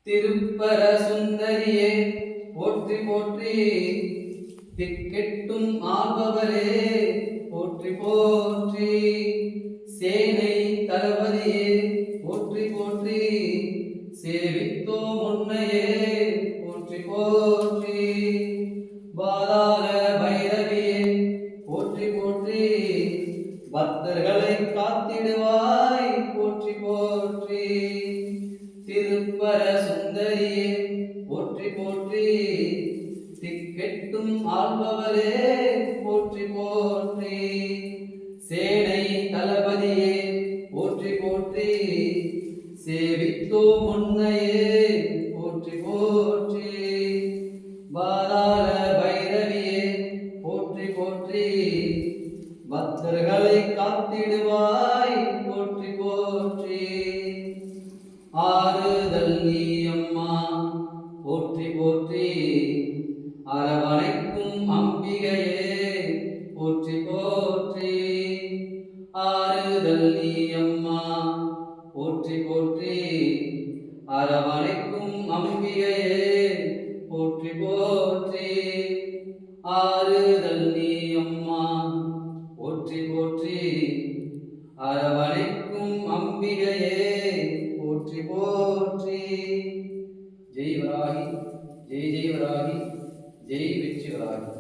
திருப்பர சுந்தரியே போற்றி போற்றி, திக்கெட்டும் ஆள்பவரே போற்றி போற்றி, சேனை தளபதியே போற்றி போற்றி, சேவித்தோம் உன்னையே போற்றி போற்றி, பாதாள பைரவியே போற்றி போற்றி, பக்தர்களை காத்திடுவாய் போற்றி போற்றி, திருப்பர சுந்தரியே போற்றி போற்றி, திக்கெட்டும் ஆள்பவரே போற்றி போற்றி, சேனை தளபதியே போற்றி போற்றி, சேவித்தோம் உன்னையே போற்றி போற்றி, பாதாள பைரவியே போற்றி போற்றி, பக்தர்களை காத்திடுவாய் போற்றி போற்றி, ஆறுதல் நீ அம்மா போற்றி போற்றி, அரவணைக்கும் அம்பிகையே போற்றி போற்றி, ஆறுதல் நீ அம்மா போற்றி போற்றி, அரவணைக்கும் அம்பிகையே போற்றி போற்றி, ஆறுதல் நீ அம்மா போற்றி போற்றி, அரவணைக்கும் அம்பிகையே போற்றி போற்றி. ஜெய் வராகி, ஜெய் ஜெய் வராகி, ஜெய் வெற்றி வராகி.